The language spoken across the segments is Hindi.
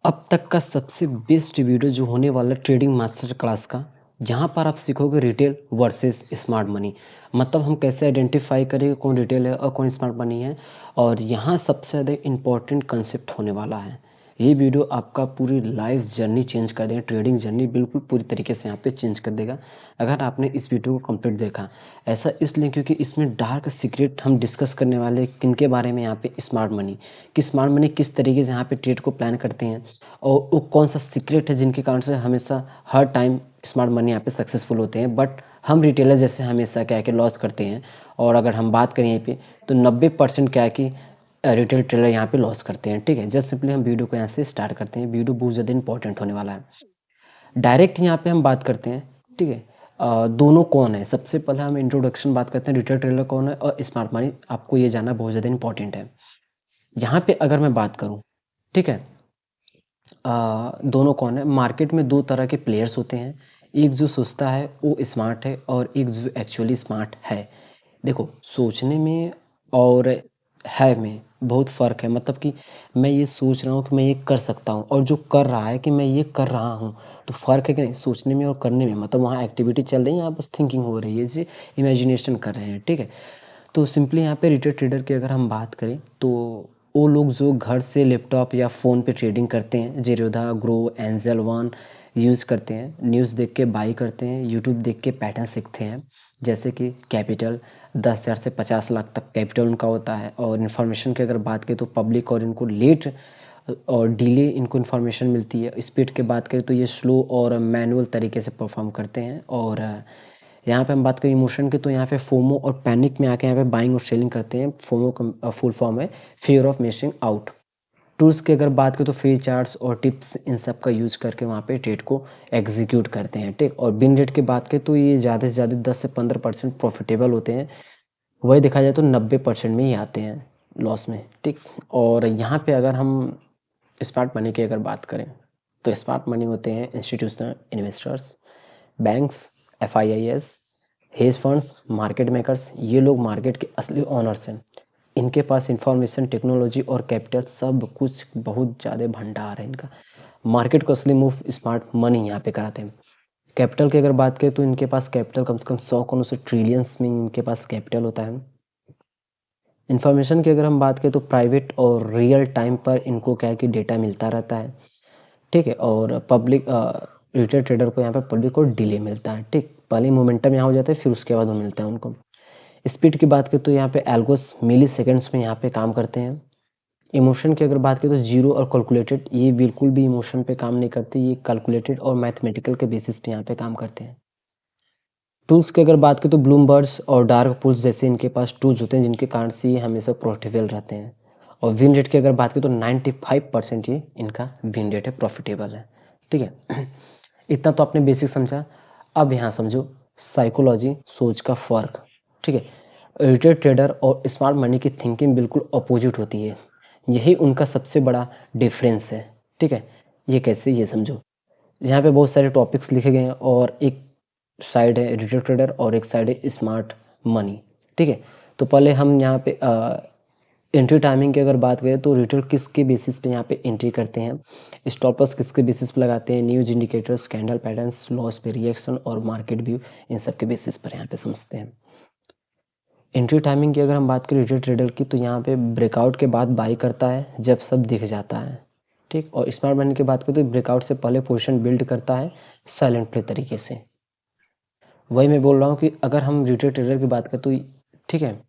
अब तक का सबसे बेस्ट वीडियो जो होने वाला है ट्रेडिंग मास्टर क्लास का। यहाँ पर आप सीखोगे रिटेल वर्सेस स्मार्ट मनी। मतलब हम कैसे आइडेंटिफाई करें कौन रिटेल है और कौन स्मार्ट मनी है। और यहाँ सबसे ज़्यादा इम्पोर्टेंट कंसेप्ट होने वाला है। ये वीडियो आपका पूरी लाइफ जर्नी चेंज कर देगा, ट्रेडिंग जर्नी बिल्कुल पूरी तरीके से यहाँ पे चेंज कर देगा अगर आपने इस वीडियो को कंप्लीट देखा। ऐसा इसलिए क्योंकि इसमें डार्क सीक्रेट हम डिस्कस करने वाले हैं किनके बारे में, यहाँ पे स्मार्ट मनी कि स्मार्ट मनी किस तरीके से यहाँ पे ट्रेड को प्लान करते हैं और वो कौन सा सीक्रेट है जिनके कारण से हमेशा हर टाइम स्मार्ट मनी यहाँ पे सक्सेसफुल होते हैं। बट हम रिटेलर जैसे हमेशा क्या है कि लॉस करते हैं। और अगर हम बात करें यहाँ पे तो 90% क्या है कि रिटेल ट्रेलर यहाँ पे लॉस करते हैं। ठीक है, जस्ट सिंपली हम वीडियो को यहाँ से स्टार्ट करते हैं। वीडियो बहुत ज़्यादा इंपॉर्टेंट होने वाला है। डायरेक्ट यहाँ पे हम बात करते हैं। ठीक है, दोनों कौन है, सबसे पहले हम इंट्रोडक्शन बात करते हैं रिटेल ट्रेलर कौन है और स्मार्ट मनी आपको ये जानना बहुत ज़्यादा इंपॉर्टेंट है। यहाँ पे अगर मैं बात करूँ, ठीक है, दोनों कौन है। मार्केट में दो तरह के प्लेयर्स होते हैं, एक जो सोचता है वो स्मार्ट है और एक जो एक्चुअली स्मार्ट है। देखो, सोचने में और है में बहुत फ़र्क है। मतलब कि मैं ये सोच रहा हूँ कि मैं ये कर सकता हूँ और जो कर रहा है कि मैं ये कर रहा हूँ, तो फ़र्क है कि नहीं सोचने में और करने में। मतलब वहाँ एक्टिविटी चल रही है, यहाँ बस थिंकिंग हो रही है, इसे इमेजिनेशन कर रहे हैं। ठीक है, तो सिंपली यहाँ पे रिटेल ट्रेडर की अगर हम बात करें तो वो लोग जो घर से लैपटॉप या फ़ोन पे ट्रेडिंग करते हैं, Zerodha, grow, angel one use करते हैं, न्यूज़ देख के बाई करते हैं, यूट्यूब देख के पैटर्न सीखते हैं। जैसे कि कैपिटल 10,000 से 50 लाख तक कैपिटल उनका होता है। और इन्फॉर्मेशन की अगर बात करें तो पब्लिक और इनको लेट और डिले इनको इन्फॉर्मेशन मिलती है। स्पीड की बात करें तो ये स्लो और मैनुअल तरीके से परफॉर्म करते हैं। और यहाँ पे हम बात करें इमोशन की तो यहाँ पे फोमो और पैनिक में आके यहाँ पे बाइंग और सेलिंग करते हैं। फोमो का फुल फॉर्म है fear of missing out. Tools की अगर बात करें तो फ्री चार्ट्स और टिप्स इन सब का यूज करके वहाँ पे ट्रेड को एग्जीक्यूट करते हैं। ठीक, और बिन रेट की बात करें तो ये ज़्यादा से ज़्यादा 10 से 15% प्रॉफिटेबल होते हैं। वही देखा जाए तो 90% में ही आते हैं लॉस में। ठीक, और यहाँ पे अगर हम स्मार्ट मनी की अगर बात करें तो स्मार्ट मनी होते हैं institutional investors, banks, FIIs, hedge funds, market makers. ये लोग मार्केट के असली ओनर्स हैं। इनके पास इंफॉर्मेशन, टेक्नोलॉजी और कैपिटल सब कुछ बहुत ज़्यादा भंडार है इनका। मार्केट को असली मूव स्मार्ट मनी यहाँ पे कराते हैं। कैपिटल की अगर बात करें तो इनके पास कैपिटल कम से कम 100 करोड़ से ट्रिलियंस में इनके पास कैपिटल होता है। इन्फॉर्मेशन की अगर हम बात करें तो प्राइवेट और रियल टाइम पर इनको क्या है कि डेटा मिलता रहता है। ठीक है, और पब्लिक रिटेल ट्रेडर को यहाँ पे पब्लिक को डिले मिलता है। ठीक, पहले मोमेंटम यहाँ हो जाता है फिर उसके बाद वो मिलता है उनको। स्पीड की बात करें तो यहाँ पे एल्गोस मिली सेकेंड्स में यहाँ पे काम करते हैं। इमोशन की अगर बात करें तो जीरो और कैलकुलेटेड, ये बिल्कुल भी इमोशन पे काम नहीं करते, ये कैलकुलेटेड और मैथमेटिकल के बेसिस पे यहाँ पे काम करते हैं। टूल्स की अगर बात करें तो ब्लूमबर्ड्स और डार्क पूल्स जैसे इनके पास टूल्स होते हैं जिनके कारण से ये हमेशा प्रॉफिटेबल रहते हैं। और विन रेट की अगर बात करें तो 95% ये इनका विन रेट है, प्रॉफिटेबल है। ठीक है, इतना तो आपने बेसिक समझा। अब यहाँ समझो साइकोलॉजी, सोच का फ़र्क। ठीक है, रिटेल ट्रेडर और स्मार्ट मनी की थिंकिंग बिल्कुल अपोजिट होती है। यही उनका सबसे बड़ा डिफरेंस है। ठीक है, ये कैसे, ये समझो। यहाँ पे बहुत सारे टॉपिक्स लिखे गए हैं और एक साइड है रिटेल ट्रेडर और एक साइड है स्मार्ट मनी। ठीक है, तो पहले हम यहाँ पे एंट्री टाइमिंग की अगर बात करें तो रिटेल किसके बेसिस पे यहाँ पे एंट्री करते हैं, स्टॉप लॉस किसके बेसिस पे लगाते हैं, news indicators, candle patterns, loss पे रिएक्शन और मार्केट व्यू, इन सब के बेसिस पर यहाँ पे समझते हैं। एंट्री टाइमिंग की अगर हम बात करें रिटेल ट्रेडर की तो यहाँ पे ब्रेकआउट के बाद बाई करता है जब सब दिख जाता है। ठीक, और स्मार्ट मनी की बात करें तो ब्रेकआउट से पहले पोजीशन बिल्ड करता है साइलेंटली तरीके से। वही मैं बोल रहा हूँ कि अगर हम रिटेल ट्रेडर की बात करें तो ठीक है,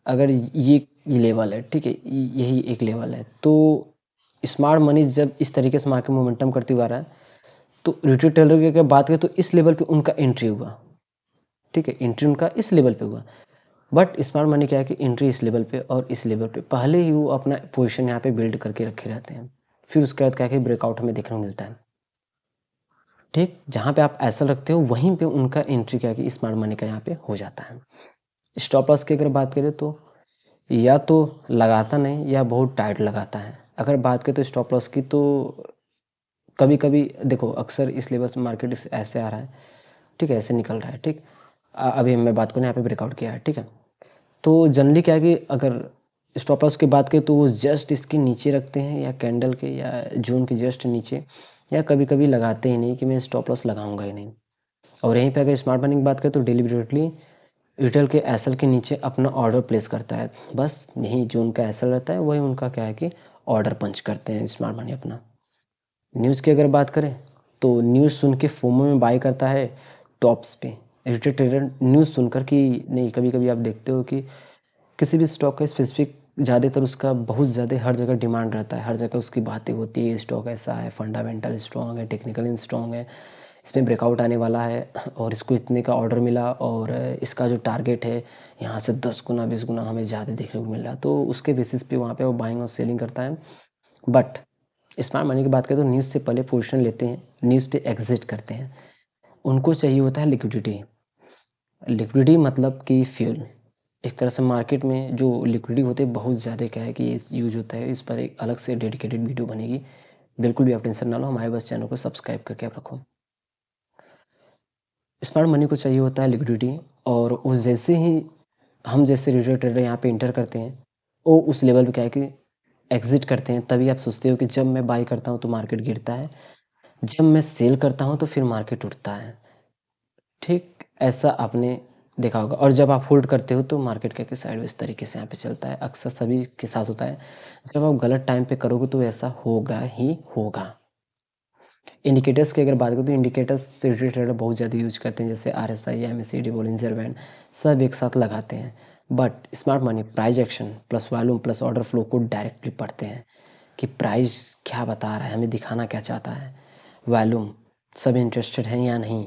अगर ये लेवल है, ठीक है, यही एक लेवल है, तो स्मार्ट मनी जब इस तरीके से मार्केट मोमेंटम करती हुआ रहा है तो रिटेल ट्रेडर की अगर बात करें तो इस लेवल पे उनका एंट्री हुआ। ठीक है, एंट्री उनका इस लेवल पे हुआ। बट स्मार्ट मनी क्या है कि एंट्री इस लेवल पे और इस लेवल पे पहले ही वो अपना पोजीशन यहाँ पे बिल्ड करके रखे रहते हैं, फिर उसके बाद क्या है कि ब्रेकआउट हमें देखने को मिलता है। ठीक, जहाँ पे आप ऐसा रखते हो वहीं पे उनका एंट्री क्या है कि स्मार्ट मनी का यहाँ पे हो जाता है। स्टॉप लॉस की अगर बात करें तो या तो लगाता नहीं या बहुत टाइट लगाता है। अगर बात करें तो स्टॉप लॉस की तो कभी कभी देखो अक्सर इस लेवल से मार्केट ऐसे आ रहा है। ठीक है, ऐसे निकल रहा है। ठीक, अभी मैं बात करूँ यहाँ पे ब्रेकआउट किया है। ठीक है, तो जनरली क्या है कि अगर स्टॉप लॉस की बात करें तो वो जस्ट इसके नीचे रखते हैं, या कैंडल के या जोन के जस्ट नीचे, या कभी कभी लगाते ही नहीं कि मैं स्टॉप लॉस लगाऊंगा ही नहीं। और यहीं पे अगर स्मार्ट मनी की बात करें तो डिलिबरेटली रिटेल के एसएल के नीचे अपना ऑर्डर प्लेस करता है। बस यही जो उनका एसएल रहता है वही उनका क्या है कि ऑर्डर पंच करते हैं स्मार्ट मनी अपना। न्यूज़ की अगर बात करें तो न्यूज़ सुन के फोमो में बाय करता है टॉप्स पे। रिटेल ट्रेडर न्यूज़ सुनकर कि नहीं, कभी कभी आप देखते हो कि किसी भी स्टॉक का स्पेसिफिक ज़्यादातर उसका बहुत ज़्यादा हर जगह डिमांड रहता है, हर जगह उसकी बातें होती है, स्टॉक ऐसा है, फंडामेंटल स्ट्रॉन्ग है, टेक्निकल स्ट्रॉन्ग है, इसमें ब्रेकआउट आने वाला है और इसको इतने का ऑर्डर मिला और इसका जो टारगेट है यहाँ से 10 गुना 20 गुना हमें ज़्यादा देखने को मिल रहा है, तो उसके बेसिस पे वहाँ पे वो बाइंग और सेलिंग करता है। बट स्मार्ट मनी की बात करें तो न्यूज़ से पहले पोजीशन लेते हैं, न्यूज़ पे एग्जिट करते हैं। उनको चाहिए होता है लिक्विडिटी। लिक्विडिटी मतलब कि फ्यूल। एक तरह से मार्केट में जो लिक्विडिटी होते हैं बहुत ज़्यादा क्या है कि ये यूज होता है, इस पर एक अलग से डेडिकेटेड वीडियो बनेगी। बिल्कुल भी आप टेंशन ना लो, हमारे बस चैनल को सब्सक्राइब करके आप रखो। स्मार्ट मनी को चाहिए होता है लिक्विडिटी, और वो जैसे ही हम जैसे रिटेल ट्रेडर यहाँ पे इंटर करते हैं, वो उस लेवल पे क्या है कि एग्जिट करते हैं। तभी आप सोचते हो कि जब मैं बाई करता हूँ तो मार्केट गिरता है, जब मैं सेल करता हूँ तो फिर मार्केट उठता है। ठीक ऐसा आपने देखा होगा। और जब आप होल्ड करते हो तो मार्केट क्या कि साइडवेज तरीके से यहाँ पे चलता है, अक्सर सभी के साथ होता है। जब आप गलत टाइम पे करोगे तो ऐसा होगा ही होगा। इंडिकेटर्स की अगर बात करें तो इंडिकेटर्स रिटेल ट्रेडर बहुत ज़्यादा यूज करते हैं, जैसे RSI, MACD, बोलिंजर बैंड, सब एक साथ लगाते हैं। But smart money price action plus volume plus order flow को डायरेक्टली पढ़ते हैं कि प्राइस क्या बता रहा है, हमें दिखाना क्या चाहता है, वॉल्यूम सब इंटरेस्टेड हैं या नहीं,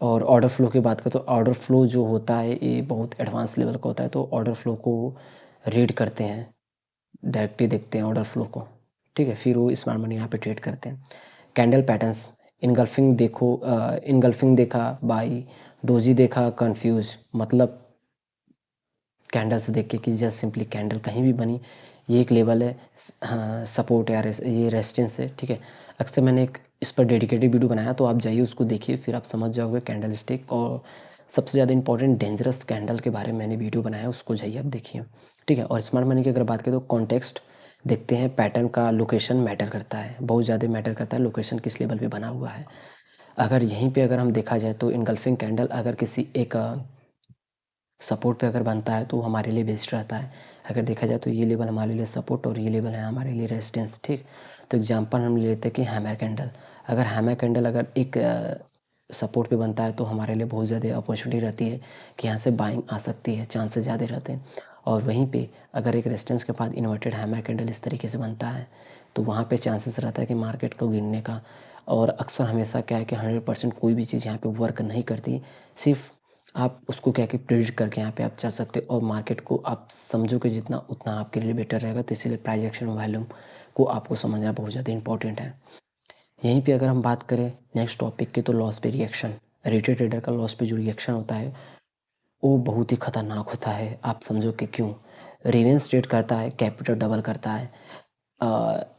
और ऑर्डर फ्लो की बात करें तो ऑर्डर फ्लो जो होता है ये बहुत एडवांस लेवल का होता है, तो ऑर्डर फ्लो को रीड करते हैं, डायरेक्टली देखते हैं ऑर्डर फ्लो को। ठीक है, फिर वो स्मार्ट मनी यहाँ पे ट्रेड करते हैं। कैंडल पैटर्न्स, इनगल्फिंग देखो, इनगल्फिंग देखा बाई, डोजी देखा कंफ्यूज, मतलब कैंडल से देख के कि जस्ट सिंपली कैंडल कहीं भी बनी, ये एक लेवल है, हाँ सपोर्ट या ये रेजिस्टेंस है। ठीक है, अक्सर मैंने एक इस पर डेडिकेटेड वीडियो बनाया, तो आप जाइए उसको देखिए, फिर आप समझ जाओगे कैंडल स्टिक। और सबसे ज़्यादा इंपॉर्टेंट डेंजरस कैंडल के बारे में मैंने वीडियो बनाया, उसको जाइए आप देखिए। ठीक है, और स्मार्ट मनी की अगर बात करें तो कॉन्टेक्स्ट देखते हैं, पैटर्न का लोकेशन मैटर करता है, बहुत ज़्यादा मैटर करता है, लोकेशन किस लेवल पे बना हुआ है। अगर यहीं पे अगर हम देखा जाए तो इनगल्फिंग कैंडल अगर किसी एक सपोर्ट पे अगर बनता है तो वो हमारे लिए बेस्ट रहता है। अगर देखा जाए तो ये लेवल हमारे लिए सपोर्ट और ये लेवल है हमारे लिए रेजिस्टेंस। ठीक, तो एग्जांपल हम ले लेते हैं कि हैमर कैंडल। अगर हैमर कैंडल अगर एक सपोर्ट पे बनता है तो हमारे लिए बहुत ज़्यादा अपॉर्चुनिटी रहती है कि यहाँ से बाइंग आ सकती है, चांसेस ज़्यादा रहते हैं। और वहीं पे अगर एक रेजिस्टेंस के बाद इन्वर्टेड हैमर कैंडल इस तरीके से बनता है तो वहाँ पे चांसेस रहता है कि मार्केट को गिरने का। और अक्सर हमेशा क्या है कि 100% कोई भी चीज़ यहाँ पे वर्क नहीं करती, सिर्फ आप उसको क्या कि प्रेडिक्ट करके यहाँ पे आप चल सकते हो, और मार्केट को आप समझोगे जितना उतना आपके लिए बेटर रहेगा। तो इसीलिए प्राइस एक्शन वॉल्यूम को आपको समझना बहुत ज़्यादा इंपॉर्टेंट है। यहीं पे अगर हम बात करें नेक्स्ट टॉपिक की तो लॉस पे रिएक्शन। रिटेल ट्रेडर का लॉस पे जो रिएक्शन होता है वो बहुत ही खतरनाक होता है। आप समझो कि क्यों। रिवेंस ट्रेड करता है, कैपिटल डबल करता है, अ,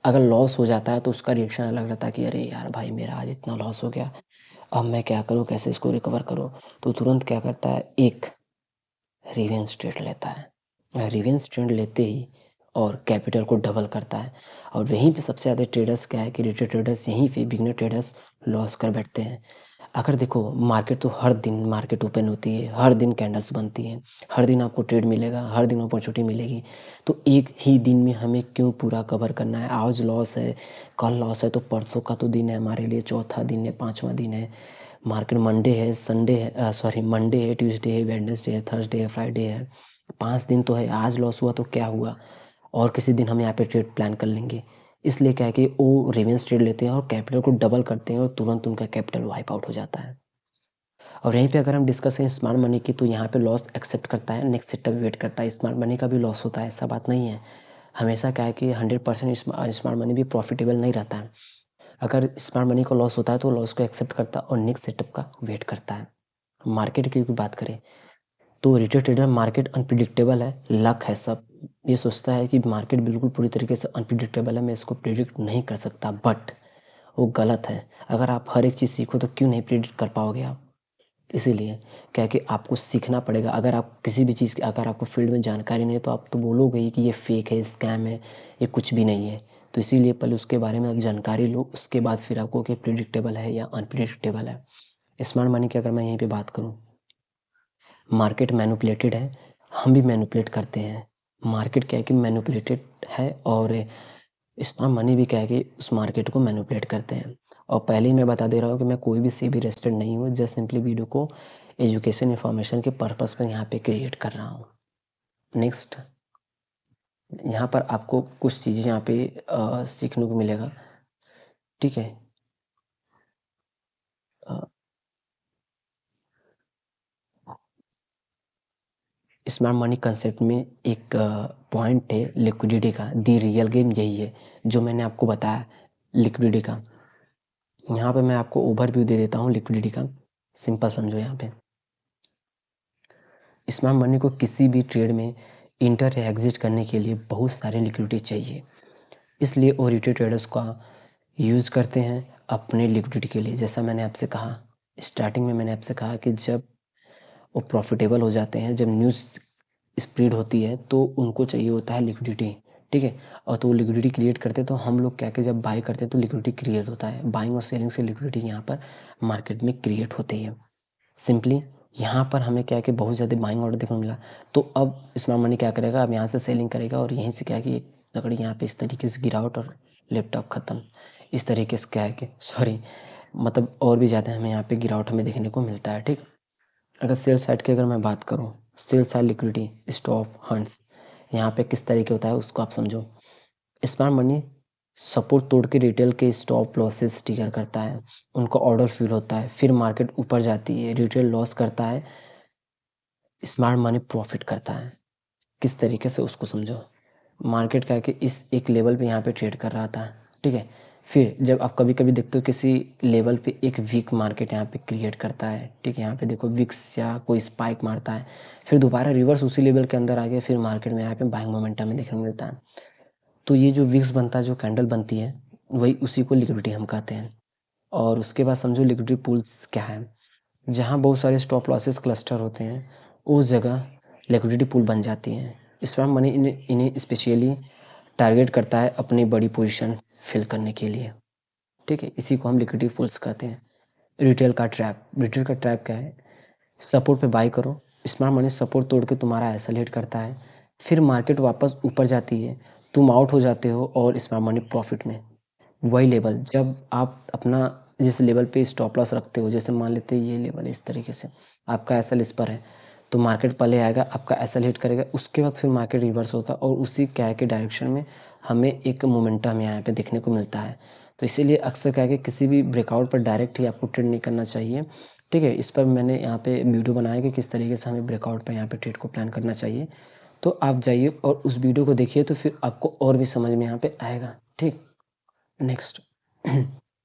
अगर लॉस हो जाता है तो उसका रिएक्शन अलग रहता है कि अरे यार भाई मेरा आज इतना लॉस हो गया, अब मैं क्या करूँ, कैसे इसको रिकवर करूँ। तो तुरंत क्या करता है, एक रिवेंज ट्रेड लेता है। रिवेंज ट्रेड लेते ही और कैपिटल को डबल करता है। और वहीं पे सबसे ज़्यादा ट्रेडर्स क्या है कि रिटेल ट्रेडर्स यहीं पे बिगनर ट्रेडर्स लॉस कर बैठते हैं। अगर देखो मार्केट तो हर दिन मार्केट ओपन होती है, हर दिन कैंडल्स बनती हैं, हर दिन आपको ट्रेड मिलेगा, हर दिन अपॉर्चुनिटी मिलेगी। तो एक ही दिन में हमें क्यों पूरा कवर करना है। आज लॉस है, कल लॉस है, तो परसों का तो दिन है हमारे लिए, चौथा दिन है, पांचवा दिन है। मार्केट मंडे है, संडे है, सॉरी मंडे है, ट्यूसडे है, वेडनेसडे है, थर्सडे है, फ्राइडे है, 5 दिन तो है। आज लॉस हुआ तो क्या हुआ, और किसी दिन हम यहाँ पे ट्रेड प्लान कर लेंगे। इसलिए क्या है कि वो रिवेंस ट्रेड लेते हैं और कैपिटल को डबल करते हैं और तुरंत उनका कैपिटल वाइप आउट हो जाता है। और यहीं पे अगर हम डिस्कस करें स्मार्ट मनी की तो यहाँ पे लॉस एक्सेप्ट करता है, नेक्स्ट सेटअप वेट करता है। स्मार्ट मनी का भी लॉस होता है, ऐसा बात नहीं है। हमेशा क्या है कि 100% स्मार्ट मनी भी प्रॉफिटेबल नहीं रहता है। अगर स्मार्ट मनी को लॉस होता है तो लॉस को एक्सेप्ट करता है और नेक्स्ट सेटअप का वेट करता है। मार्केट की भी बात करें तो रिटेल ट्रेडर मार्केट अनप्रिडिक्टेबल है, लक है सब। ये सोचता है कि मार्केट बिल्कुल पूरी तरीके से अनप्रिडिक्टेबल है, मैं इसको प्रिडिक्ट नहीं कर सकता, बट वो गलत है। अगर आप हर एक चीज़ सीखो तो क्यों नहीं प्रिडिक्ट कर पाओगे आप। इसीलिए क्या है कि आपको सीखना पड़ेगा। अगर आप किसी भी चीज़ की अगर आपको फील्ड में जानकारी नहीं है तो आप तो बोलोगे ही कि ये फेक है, स्कैम है, ये कुछ भी नहीं है। तो इसीलिए पहले उसके बारे में आप जानकारी लो, उसके बाद फिर आपको कि प्रिडिक्टेबल है या अनप्रिडिक्टेबल है। स्मार्ट मनी की अगर मैं यहीं पे बात करूँ, मार्केट मैनिपुलेटेड है, हम भी मैनिपुलेट करते हैं। मार्केट क्या है कि मैनिपुलेटेड है और स्मार्ट मनी भी क्या है कि उस मार्केट को मैनिपुलेट करते हैं। और पहले ही मैं बता दे रहा हूँ कि मैं कोई भी सेबी रजिस्टर्ड नहीं हूँ, जस्ट सिंपली वीडियो को एजुकेशन इन्फॉर्मेशन के पर्पस पर यहाँ पे क्रिएट कर रहा हूँ। नेक्स्ट, यहाँ पर आपको कुछ चीज़ें यहाँ पे सीखने को मिलेगा, ठीक है। स्मार्ट मनी कंसेप्ट में एक पॉइंट है लिक्विडिटी का। दी रियल गेम यही है जो मैंने आपको बताया, लिक्विडिटी का। यहाँ पे मैं आपको ओवरव्यू दे देता हूँ लिक्विडिटी का, सिंपल समझो। यहाँ पे स्मार्ट मनी को किसी भी ट्रेड में इंटर या एग्जिट करने के लिए बहुत सारी लिक्विडिटी चाहिए, इसलिए वो रिटेल ट्रेडर्स का यूज़ करते हैं अपने लिक्विडिटी के लिए। जैसा मैंने आपसे कहा स्टार्टिंग में, मैंने आपसे कहा कि जब वो प्रॉफिटेबल हो जाते हैं, जब न्यूज़ स्प्रेड होती है तो उनको चाहिए होता है लिक्विडिटी, ठीक है। और तो वो लिक्विडिटी क्रिएट करते हैं, तो हम लोग क्या कि जब बाय करते हैं तो लिक्विडिटी क्रिएट होता है। बाइंग और सेलिंग से लिक्विडिटी यहाँ पर मार्केट में क्रिएट होती है। सिंपली यहाँ पर हमें क्या है कि बहुत ज़्यादा बाइंग ऑर्डर देखने को मिला, तो अब स्मार्ट मनी क्या करेगा, अब यहाँ से सेलिंग करेगा और यहीं से क्या है कि तगड़ी यहाँ पे इस तरीके से गिरावट और लैपटॉप ख़त्म। इस तरीके से क्या है कि सॉरी, मतलब और भी ज़्यादा हमें यहाँ पे गिरावट हमें देखने को मिलता है, ठीक। अगर सेल साइड की अगर मैं बात करूँ, sell side liquidity stop hunts यहाँ पे किस तरीके होता है उसको आप समझो। स्मार्ट मनी सपोर्ट तोड़ के रिटेल के स्टॉप लॉसेस ट्रिगर करता है, उनका ऑर्डर फिल होता है, फिर मार्केट ऊपर जाती है, रिटेल लॉस करता है, स्मार्ट मनी प्रॉफिट करता है। किस तरीके से उसको समझो। मार्केट क्या है कि इस एक लेवल पे यहाँ पे ट्रेड कर रहा था, ठीक है। फिर जब आप कभी कभी देखते हो किसी लेवल पे एक वीक मार्केट यहाँ पे क्रिएट करता है, ठीक है। यहाँ पे देखो विक्स या कोई स्पाइक मारता है, फिर दोबारा रिवर्स उसी लेवल के अंदर आ गया, फिर मार्केट में यहाँ पे बाइंग मोमेंटम में देखने को मिलता है। तो ये जो विक्स बनता है, जो कैंडल बनती है, वही उसी को लिक्विडिटी हम कहते हैं। और उसके बाद समझो लिक्विडिटी पूल्स क्या है। जहाँ बहुत सारे स्टॉप लॉसेस क्लस्टर होते हैं, उस जगह लिक्विडिटी पूल बन जाती है। स्मार्ट मनी इन्हें स्पेशली टारगेट करता है अपनी बड़ी पोजीशन फिल करने के लिए, ठीक है। इसी को हम लिक्विडिटी पूल्स कहते हैं। रिटेल का ट्रैप, रिटेल का ट्रैप क्या है, सपोर्ट पे बाई करो, स्मार्ट मनी सपोर्ट तोड़ के तुम्हारा एसएल हिट करता है, फिर मार्केट वापस ऊपर जाती है, तुम आउट हो जाते हो और स्मार्ट मनी प्रॉफिट में। वही लेवल जब आप अपना जिस लेवल पे स्टॉप लॉस रखते हो, जैसे मान लेते हैं ये लेवल है, इस तरीके से आपका एसएल इस पर है, तो मार्केट पहले आएगा, आपका एसएल हिट करेगा, उसके बाद फिर मार्केट रिवर्स होगा और उसी क्या के डायरेक्शन में हमें एक मोमेंटम यहाँ पे देखने को मिलता है। तो इसीलिए अक्सर क्या है कि किसी भी ब्रेकआउट पर डायरेक्ट ही आपको ट्रेड नहीं करना चाहिए, ठीक है। इस पर मैंने यहाँ पे वीडियो बनाया कि किस तरीके से हमें ब्रेकआउट पर यहाँ पे ट्रेड को प्लान करना चाहिए। तो आप जाइए और उस वीडियो को देखिए, तो फिर आपको और भी समझ में यहाँ पे आएगा, ठीक। नेक्स्ट,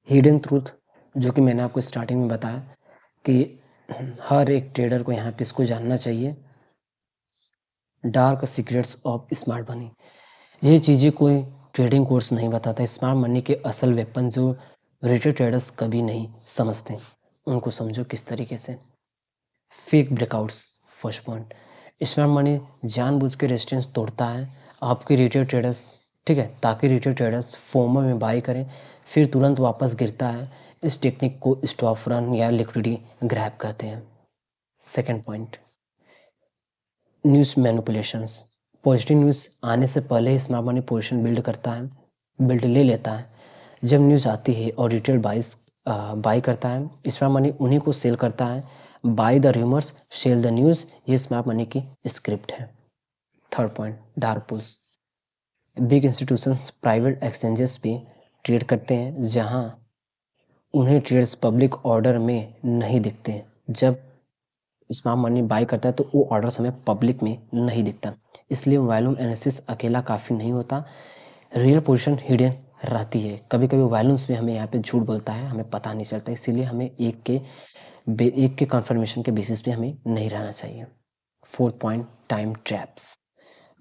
हिडन ट्रूथ, जो कि मैंने आपको स्टार्टिंग में बताया कि हर एक ट्रेडर को यहाँ पे इसको जानना चाहिए। Dark secrets of smart money, ये चीज़ें कोई ट्रेडिंग कोर्स नहीं बताता। स्मार्ट मनी के असल वेपन जो रिटेल ट्रेडर्स कभी नहीं समझते, उनको समझो किस तरीके से। Fake breakouts, first point, smart money जानबूझ के रेजिस्टेंस तोड़ता है आपके रिटेल ट्रेडर्स, ठीक है, ताकि रिटेल ट्रेडर्स फोमो में बाई करें, फिर तुरंत वापस गिरता है। इस टेक्निक को स्टॉप रन या लिक्विडिटी ग्रैब कहते हैं। Second point, news manipulations, positive news आने से पहले ही स्मार्ट मनी पोजीशन बिल्ड करता है, बिल्ड ले लेता है। जब न्यूज़ आती है और रिटेल बाई करता है, स्मार्ट मनी उन्हीं को सेल करता है। Buy the rumours, sell the news, ये स्मार्ट मनी की स्क्रिप्ट है। Third point, dark pools, big institutions private exchanges भी ट्रेड करते हैं, जहां उन्हें ट्रेड्स पब्लिक ऑर्डर में नहीं दिखते। जब स्मार्ट मनी बाय करता है तो वो ऑर्डर्स हमें पब्लिक में नहीं दिखता, इसलिए वॉल्यूम एनालिसिस अकेला काफ़ी नहीं होता, रियल पोजीशन हिडन रहती है। कभी कभी वॉल्यूम्स में हमें यहाँ पे झूठ बोलता है, हमें पता नहीं चलता, इसीलिए हमें एक के कंफर्मेशन के बेसिस पे हमें नहीं रहना चाहिए। Fourth point, time traps,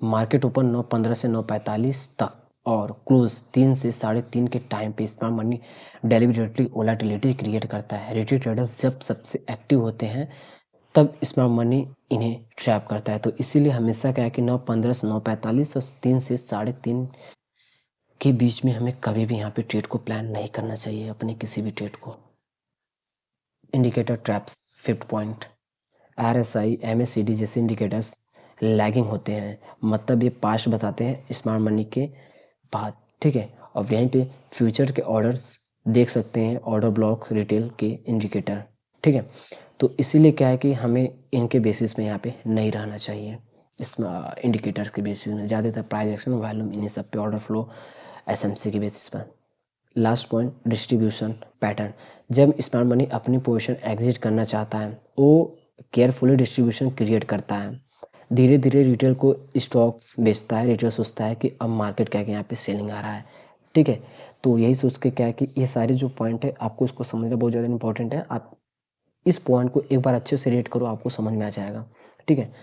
market open 9:15 से 9:45 तक और क्लोज 3 से 3:30 के टाइम पे smart money deliberately volatility create करता है। रिटेल ट्रेडर्स जब सबसे एक्टिव होते हैं तब स्मार्ट मनी इन्हें ट्रैप करता है। तो इसीलिए हमेशा क्या है कि 9:15 से 9:45 और 3 से 3:30 के बीच में हमें कभी भी यहाँ पे ट्रेड को प्लान नहीं करना चाहिए, अपने किसी भी ट्रेड को। Indicator traps, fifth point, RSI, MACD जैसे इंडिकेटर्स लैगिंग होते हैं, मतलब ये पास्ट बताते हैं स्मार्ट मनी के बाद, ठीक है। और यहीं पे फ्यूचर के ऑर्डर्स देख सकते हैं, ऑर्डर ब्लॉक, रिटेल के इंडिकेटर, ठीक है। तो इसीलिए क्या है कि हमें इनके बेसिस में यहाँ पे नहीं रहना चाहिए, इस इंडिकेटर्स के बेसिस में। ज़्यादातर प्राइस एक्शन, वॉल्यूम, इन्हीं सब पे, ऑर्डर फ्लो, SMC के बेसिस पर। Last point, distribution pattern. जब स्मार्ट मनी अपनी पोजीशन एग्जिट करना चाहता है, वो केयरफुली डिस्ट्रीब्यूशन क्रिएट करता है। धीरे धीरे रिटेल को स्टॉक्स बेचता है, रिटेल सोचता है कि अब मार्केट क्या है कि यहाँ पे सेलिंग आ रहा है, ठीक है। तो यही सोच के क्या है कि ये सारे जो पॉइंट है आपको इसको समझना बहुत ज़्यादा इंपॉर्टेंट है। आप इस पॉइंट को एक बार अच्छे से रीड करो, आपको समझ में आ जाएगा, ठीक है।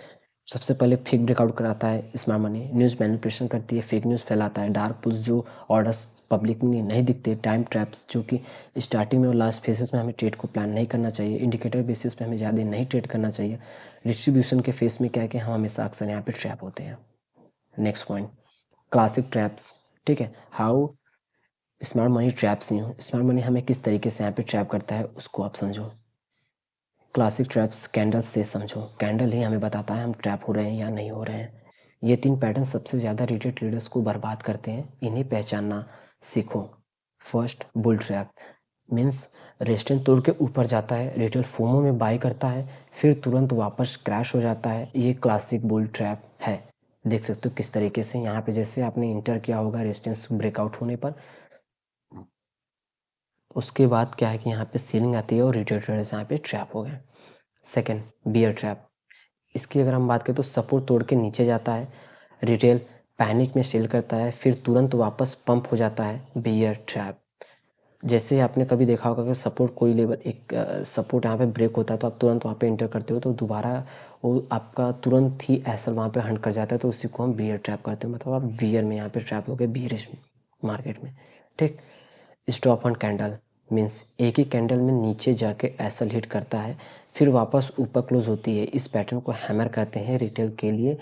सबसे पहले फेक ब्रेकआउट कराता है स्मार्ट मनी, न्यूज़ मैनिपुलेशन करती है, फेक न्यूज़ फैलाता है, डार्क पुल्स जो ऑर्डर्स पब्लिक में नहीं दिखते, टाइम ट्रैप्स जो कि स्टार्टिंग में और लास्ट फेजेस में हमें ट्रेड को प्लान नहीं करना चाहिए, इंडिकेटर बेसिस पे हमें ज़्यादा नहीं ट्रेड करना चाहिए, डिस्ट्रीब्यूशन के फेस में क्या है कि हम हमेशा अक्सर यहाँ पे ट्रैप होते हैं। नेक्स्ट पॉइंट, क्लासिक ट्रैप्स, ठीक है। How smart money traps you, smart money हमें किस तरीके से यहाँ पे ट्रैप करता है उसको आप समझो। क्लासिक ट्रैप्स कैंडल से समझो, कैंडल ही हमें बताता है हम ट्रैप हो रहे हैं या नहीं हो रहे हैं। ये 3 पैटर्न सबसे ज़्यादा रिटेल ट्रेडर्स को बर्बाद करते हैं, इन्हें पहचानना सीखो। First, bull trap, means resistance तोड़ के ऊपर जाता है, रिटेल फोमो में बाई करता है, फिर तुरंत वापस क्रैश हो जाता है, ये क्लासिक बुल ट्रैप है। देख सकते हो किस तरीके से यहाँ पे जैसे आपने इंटर किया होगा रेजिस्टेंस ब्रेकआउट होने पर, उसके बाद क्या है कि यहाँ पे सेलिंग आती है और रिटेल ट्रेडर्स यहाँ पे ट्रैप हो गए। सेकेंड, बियर ट्रैप, इसकी अगर हम बात करें तो सपोर्ट तोड़ के नीचे जाता है, रिटेल पैनिक में सेल करता है, फिर तुरंत वापस पंप हो जाता है, बियर ट्रैप। जैसे आपने कभी देखा होगा कि सपोर्ट कोई लेवल एक सपोर्ट यहाँ पे ब्रेक होता है तो आप तुरंत वहाँ पे एंटर करते हो तो दोबारा वो आपका तुरंत ही एसएल वहाँ पे हंट कर जाता है, तो उसी को हम बियर ट्रैप करते हैं, मतलब आप बियर में यहाँ पे ट्रैप हो गए, बियरिश मार्केट में, ठीक। स्टॉप ऑन कैंडल, मीन्स एक ही कैंडल में नीचे जाके एसएल हिट करता है, फिर वापस ऊपर क्लोज होती है, इस पैटर्न को हैमर कहते हैं। रिटेल के लिए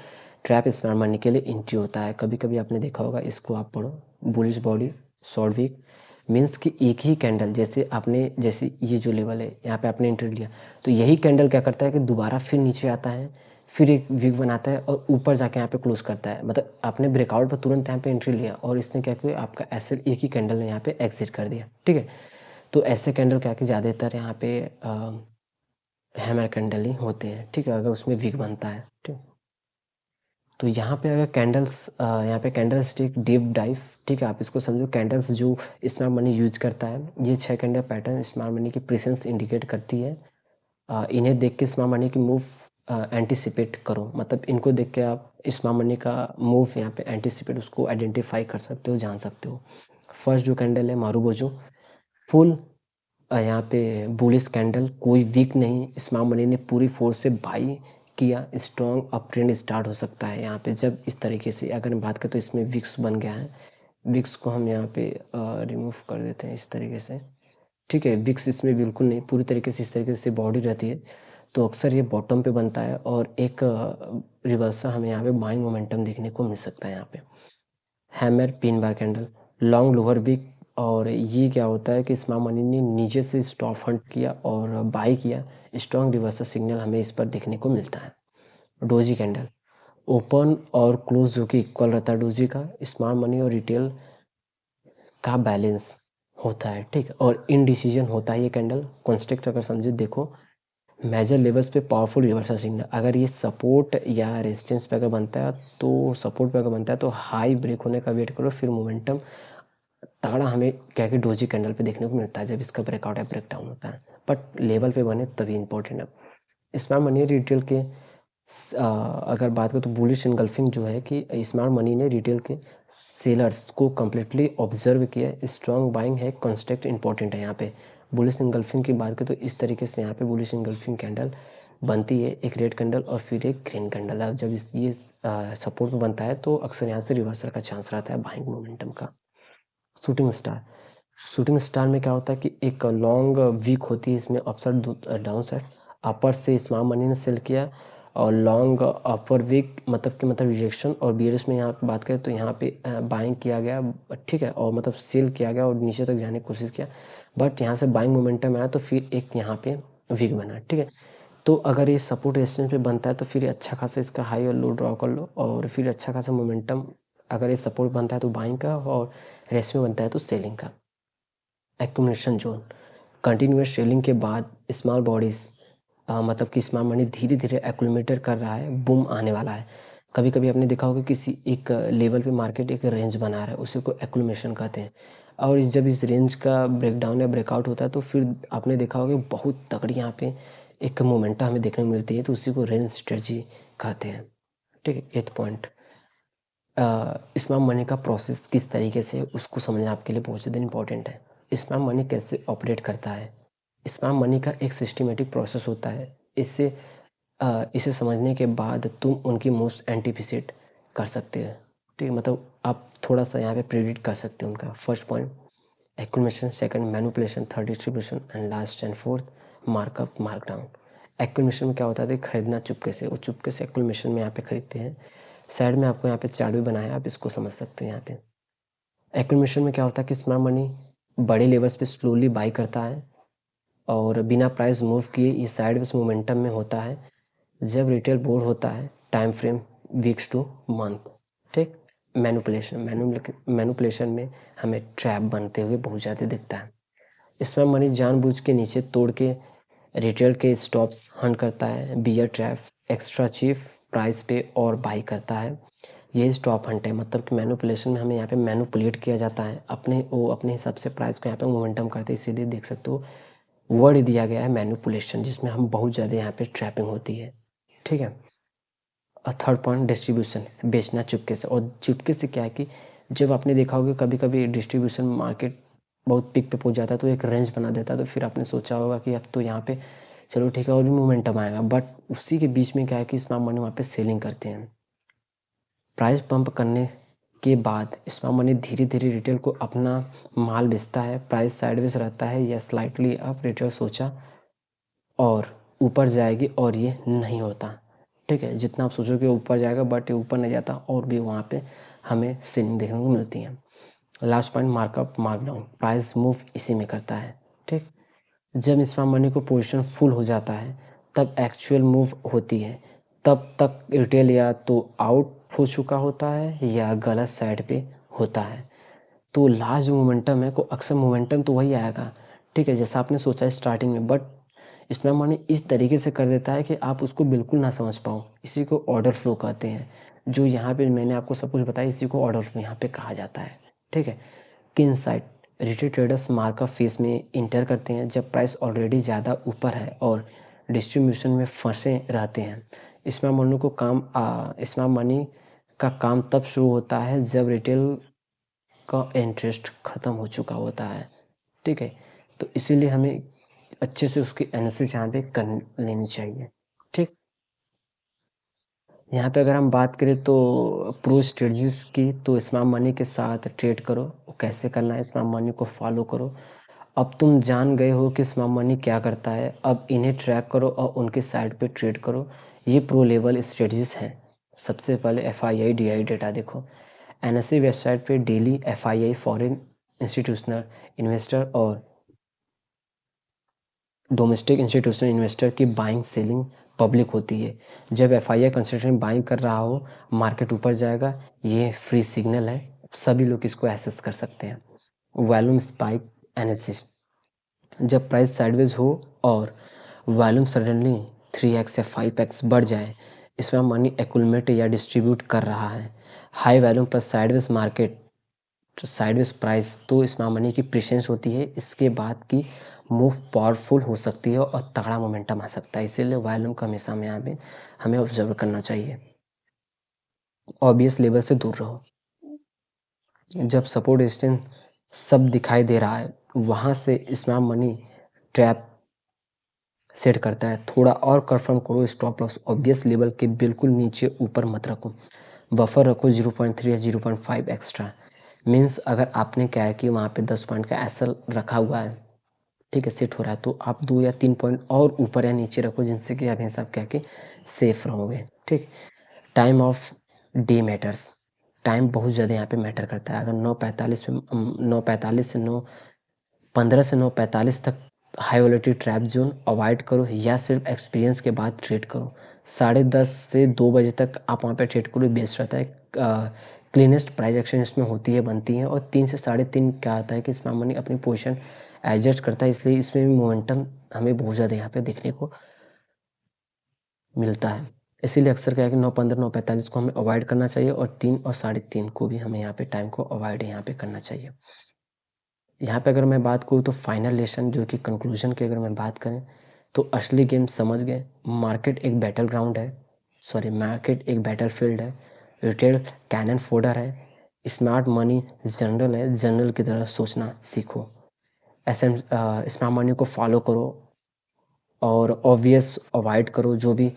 ट्रैप स्मार्ट मनी के लिए एंट्री होता है। कभी कभी आपने देखा होगा, इसको आप पढ़ो, bullish body, short wick, means कि एक ही कैंडल, जैसे ये जो लेवल है यहाँ पे आपने एंट्री लिया, तो यही कैंडल क्या करता है कि दोबारा फिर नीचे आता है, फिर एक वीक बनाता है और ऊपर जाके यहाँ पे क्लोज करता है, मतलब आपने ब्रेकआउट पर तुरंत यहाँ पे एंट्री लिया और इसने क्या किया, आपका एसएल एक ही कैंडल ने यहाँ पे एग्जिट कर दिया, ठीक है। तो ऐसे कैंडल क्या कि ज़्यादातर यहाँ पे हैमर कैंडल ही होते हैं, ठीक है, अगर उसमें वीक बनता है, ठीक। तो यहाँ पे अगर कैंडल्स यहाँ पे कैंडल स्टिक डीप डाइव, ठीक है, आप इसको समझो कैंडल्स जो स्मार्ट मनी यूज करता है, ये 6 कैंडल पैटर्न स्मार्ट मनी की प्रेजेंस इंडिकेट करती है। इन्हें देख के स्मार्ट मनी की मूव एंटिसिपेट करो, मतलब इनको देख के आप स्मार्ट मनी का मूव यहाँ पे एंटिसिपेट, उसको आइडेंटिफाई कर सकते हो, जान सकते हो। फर्स्ट जो कैंडल है मारूबोजो, फुल यहाँ पे बुलिश कैंडल, कोई वीक नहीं, स्मार्ट मनी ने पूरी फोर्स से बाई किया, स्ट्रॉन्ग अप ट्रेंड स्टार्ट हो सकता है यहाँ पे जब इस तरीके से। अगर हम बात करें तो इसमें विक्स बन गया है, विक्स को हम यहाँ पे रिमूव कर देते हैं इस तरीके से, ठीक है। विक्स इसमें बिल्कुल नहीं, पूरी तरीके से इस तरीके से बॉडी रहती है, तो अक्सर ये बॉटम पे बनता है और एक रिवर्सल हमें यहाँ पे बाइंग मोमेंटम देखने को मिल सकता है यहाँ पे। Hammer pin bar candle, long lower big, और ये क्या होता है कि स्मार्ट मनी ने नीचे से स्टॉप हंट किया और बाई किया, स्ट्रॉन्ग रिवर्सल सिग्नल हमें इस पर देखने को मिलता है। डोजी कैंडल, ओपन और क्लोज जो कि इक्वल रहता है डोजी का, स्मार्ट मनी और रिटेल का बैलेंस होता है, ठीक, और इनडिसीजन होता है ये कैंडल। कॉन्स्ट्रक्ट अगर समझे, देखो मेजर लेवल्स पे पावरफुल रिवर्सल सिग्नल, अगर ये सपोर्ट या रेजिस्टेंस पे अगर बनता है तो सपोर्ट पे अगर बनता है तो हाई ब्रेक होने का वेट करो, फिर मोमेंटम तगड़ा हमें क्या कि डोजी कैंडल पे देखने को मिलता है जब इसका ब्रेकआउट या ब्रेकडाउन होता है, बट लेवल पे बने तभी इंपॉर्टेंट है। स्मार्ट मनी रिटेल के अगर बात करें तो बुलिश इनगल्फिंग जो है कि स्मार्ट मनी ने रिटेल के सेलर्स को कम्प्लीटली ऑब्जर्व किया, स्ट्रॉन्ग बाइंग है, कॉन्स्ट्रक्ट इंपॉर्टेंट है यहाँ पे, बुलिश इंगल्फिंग की बात करें तो इस तरीके से यहाँ पे बुलिश इंगल्फिंग कैंडल बनती है, एक रेड कैंडल और फिर एक ग्रीन कैंडल। अब जब ये सपोर्ट में बनता है तो अक्सर यहाँ से रिवर्सल का चांस रहता है बाइंग मोमेंटम का। शूटिंग स्टार, शूटिंग स्टार में क्या होता है कि एक लॉन्ग वीक होती है, इसमें अपसाइड डाउन साइड। अपर से स्मॉल मनी ने सेल किया और लॉन्ग अपर वीक मतलब रिजेक्शन, और बियरिश में यहाँ पे बात करें तो यहाँ पे बाइंग किया गया, ठीक है, और मतलब सेल किया गया और नीचे तक जाने की कोशिश किया, बट यहाँ से बाइंग मोमेंटम आया तो फिर एक यहाँ पे वीक बना, ठीक है। तो अगर ये सपोर्ट रेजिस्टेंस पे बनता है तो फिर अच्छा खासा इसका हाई और लो ड्रॉ कर लो, और फिर अच्छा खासा मोमेंटम, अगर ये सपोर्ट बनता है तो बाइंग का और रेस्ट में बनता है तो सेलिंग का। एक्यूमुलेशन जोन, कंटिन्यूअस सेलिंग के बाद स्मॉल बॉडीज मतलब कि स्मॉल मनी धीरे धीरे एक्यूमुलेटर कर रहा है, बूम आने वाला है। कभी कभी आपने देखा होगा किसी एक लेवल पे मार्केट एक रेंज बना रहा है, उसी को एक्यूमुलेशन कहते हैं। और जब इस रेंज का ब्रेकडाउन या ब्रेकआउट होता है तो फिर आपने देखा होगा बहुत तगड़ी यहाँ पे एक मोमेंटम हमें देखने को मिलती है, तो उसी को रेंज स्ट्रेटजी कहते हैं, ठीक है। 8th पॉइंट, स्मार्ट मनी का प्रोसेस किस तरीके से उसको समझना आपके लिए बहुत ज़्यादा इंपॉर्टेंट है। स्मार्ट मनी कैसे ऑपरेट करता है, स्मार्ट मनी का एक सिस्टमेटिक प्रोसेस होता है। इसे समझने के बाद तुम उनकी मोस्ट एंटिसिपेट कर सकते हो, ठीक है, मतलब आप थोड़ा सा यहाँ पे प्रेडिक्ट कर सकते हो उनका। First point accumulation, second manipulation, third distribution and last and fourth markup markdown. Accumulation में क्या होता है, खरीदना चुपके से, वो चुपके से एक्यूमुलेशन में यहाँ पे खरीदते हैं। साइड में आपको यहाँ पे चार्ट भी बनाया है, आप इसको समझ सकते हो। यहाँ पे एक्यूमुलेशन में क्या होता है कि स्मार्ट मनी बड़े लेवल्स पे स्लोली बाई करता है और बिना प्राइस मूव किए ये साइडवेज मोमेंटम में होता है। जब रिटेल बोर्ड होता है, time frame weeks two month, ठीक। मैनुपुलेशन में हमें ट्रैप बनते हुए बहुत ज़्यादा दिखता है। इसमें मनी जानबूझ के नीचे तोड़ के रिटेल के स्टॉप्स हंट करता है, bear trap, extra cheap price पे और बाई करता है। ये स्टॉप हंट है, मतलब कि मैनुपुलेशन में हमें यहाँ पे मैनुपुलेट किया जाता है, अपने हिसाब से प्राइस को यहाँ पे मोमेंटम करते हैं। इसीलिए देख सकते हो वर्ड दिया गया है मैनुपुलेशन, जिसमें हम बहुत ज़्यादा यहाँ पे ट्रैपिंग होती है, ठीक है। और थर्ड पॉइंट डिस्ट्रीब्यूशन, बेचना चुपके से। और चुपके से क्या है कि जब आपने देखा होगा कभी कभी डिस्ट्रीब्यूशन मार्केट बहुत पिक पे पहुंच जाता है तो एक रेंज बना देता है, तो फिर आपने सोचा होगा कि अब तो यहाँ पे चलो ठीक है और भी मोमेंटम आएगा, बट उसी के बीच में क्या है कि स्मार्ट मनी वहाँ पे सेलिंग करते हैं। प्राइस पंप करने के बाद स्मार्ट मनी धीरे धीरे रिटेल को अपना माल बेचता है। प्राइस साइडवेज रहता है या स्लाइटली अप, रिटेल सोचा और ऊपर जाएगी और ये नहीं होता, ठीक है। जितना आप सोचोगे ऊपर जाएगा बट ये ऊपर नहीं जाता, और भी वहाँ पे हमें सेलिंग देखने को मिलती है। Last point markup markdown, price move इसी में करता है, ठीक। जब स्मार्ट मनी को पोजीशन फुल हो जाता है तब एक्चुअल मूव होती है, तब तक रिटेल या तो आउट हो चुका होता है या गलत साइड पे होता है। तो लास्ट जो मोमेंटम है को अक्सर मोमेंटम तो वही आएगा, ठीक है, जैसा आपने सोचा है स्टार्टिंग में, बट स्मार्ट मनी इस तरीके से कर देता है कि आप उसको बिल्कुल ना समझ पाओ। इसी को ऑर्डर फ्लो कहते हैं। जो यहाँ पे मैंने आपको सब कुछ बताया, इसी को ऑर्डर फ्लो यहाँ पे कहा जाता है, ठीक है। कि insight, retail traders markup phase में इंटर करते हैं जब प्राइस ऑलरेडी ज़्यादा ऊपर है और डिस्ट्रीब्यूशन में फंसे रहते हैं। स्मार्ट मनी का काम तब शुरू होता है जब रिटेल का इंटरेस्ट खत्म हो चुका होता है, ठीक है। तो इसीलिए हमें अच्छे से उसकी एनालिसिस यहाँ पे कर लेनी चाहिए, ठीक। यहाँ पे अगर हम बात करें तो प्रो स्ट्रेटजीज की, तो स्मार्ट मनी के साथ ट्रेड करो, कैसे करना है स्मार्ट मनी को फॉलो करो। अब तुम जान गए हो कि स्मार्ट मनी क्या करता है, अब इन्हें ट्रैक करो और उनके साइड पे ट्रेड करो। ये प्रो लेवल स्ट्रेटजीज हैं। सबसे पहले FII DI डेटा देखो। NSE वेबसाइट पे daily FII foreign institutional investor और डोमेस्टिक इंस्टीट्यूशनल इन्वेस्टर की बाइंग सेलिंग पब्लिक होती है। जब FII कंसल्टेंट बाइंग कर रहा हो, मार्केट ऊपर जाएगा, ये फ्री सिग्नल है, सभी लोग इसको एक्सेस कर सकते हैं। वॉल्यूम स्पाइक एनालिसिस, जब प्राइस साइडवेज हो और वॉल्यूम सडनली 3x या 5x बढ़ जाए, इसमें मनी एक्यूमुलेट या डिस्ट्रीब्यूट कर रहा है। हाई वॉल्यूम पर साइडवेज मार्केट, साइडवेज प्राइस, तो इसमें मनी की प्रेजेंस होती है। इसके बाद की मूव पावरफुल हो सकती है और तगड़ा मोमेंटम आ सकता है, इसीलिए वॉल्यूम का हमेशा में यहाँ पे हमें ऑब्जर्व करना चाहिए। ऑब्वियस लेवल से दूर रहो। जब सपोर्ट रेजिस्टेंस सब दिखाई दे रहा है, वहाँ से स्मार्ट मनी ट्रैप सेट करता है। थोड़ा और कंफर्म करो, स्टॉप लॉस ऑब्वियस लेवल के बिल्कुल नीचे ऊपर मत रखो, बफर रखो 0.3 या 0.5 एक्स्ट्रा। मीन्स अगर आपने क्या है कि वहाँ पे 10 पॉइंट का एसएल रखा हुआ है, ठीक है, सेट हो रहा है, तो आप 2 या 3 पॉइंट और ऊपर या नीचे रखो, जिनसे कि हमेशा आप क्या कि सेफ रहोगे। ठीक। Time of day matters, time बहुत ज़्यादा यहाँ पे मैटर करता है। अगर 9:45 में 9:45 से 9:15 से 9:45 तक high volatility trap zone avoid करो, या सिर्फ एक्सपीरियंस के बाद ट्रेड करो। 10:30 से 2 बजे तक आप वहाँ पे ट्रेड करो, बेस्ट रहता है। क्लीनेस्ट प्राइस एक्शन इसमें होती है, बनती है। और 3 से 3:30 क्या आता है कि इसमें मनी अपनी पोजीशन एडजस्ट करता है, इसलिए इसमें भी मोमेंटम हमें बहुत ज़्यादा यहाँ पे देखने को मिलता है। इसीलिए अक्सर क्या है कि 9:15 9:45 को हमें अवॉइड करना चाहिए, और 3 और 3:30 को भी हमें यहाँ पे टाइम को अवॉइड यहाँ पे करना चाहिए। यहाँ पे अगर मैं बात करूँ तो फाइनल लेसन जो कि कंक्लूजन की अगर मैं बात करें, तो असली गेम समझ गए। मार्केट एक बैटल ग्राउंड है, सॉरी, मार्केट एक बैटल फील्ड है। रिटेल कैनन फोल्डर है। स्मार्ट मनी जनरल है, जनरल की तरह सोचना सीखो। स्मार्ट मनी को फॉलो करो, और ऑब्वियस अवॉइड करो जो भी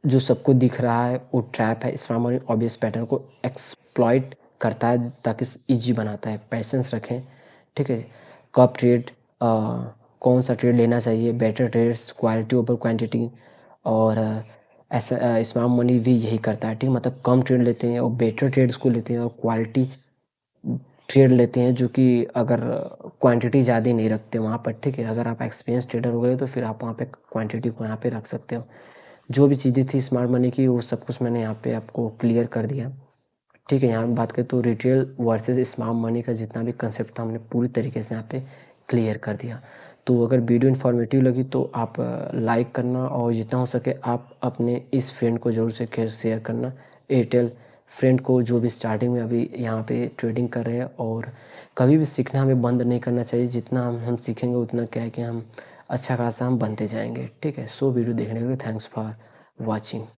जो सबको दिख रहा है वो ट्रैप है। स्मार्ट मनी ऑब्वियस पैटर्न को एक्सप्लॉइट करता है, ताकि इजी बनाता है। पैसेंस रखें, ठीक है। कब ट्रेड, कौन सा ट्रेड लेना चाहिए, better trades, quality over quantity. और ऐसा स्मार्ट मनी भी यही करता है, ठीक, मतलब कम ट्रेड लेते हैं और बेटर ट्रेड्स को लेते हैं, और क्वालिटी ट्रेड लेते हैं जो कि अगर क्वांटिटी ज़्यादा नहीं रखते वहाँ पर, ठीक है। अगर आप एक्सपीरियंस ट्रेडर हो गए तो फिर आप वहाँ पे क्वांटिटी को यहाँ पे रख सकते हो। जो भी चीज़ें थी स्मार्ट मनी की, वो सब कुछ मैंने यहाँ पे आपको क्लियर कर दिया, ठीक है। यहाँ पे बात करें तो रिटेल वर्सेस स्मार्ट मनी का जितना भी कंसेप्ट था हमने पूरी तरीके से यहाँ पे क्लियर कर दिया। तो अगर वीडियो इन्फॉर्मेटिव लगी तो आप लाइक करना, और जितना हो सके आप अपने इस फ्रेंड को ज़रूर से शेयर करना, एयरटेल फ्रेंड को, जो भी स्टार्टिंग में अभी यहाँ पे ट्रेडिंग कर रहे हैं। और कभी भी सीखना हमें बंद नहीं करना चाहिए, जितना हम सीखेंगे उतना क्या है कि हम अच्छा खासा हम बनते जाएंगे, ठीक है। सो वीडियो देखने के लिए थैंक्स फॉर वॉचिंग।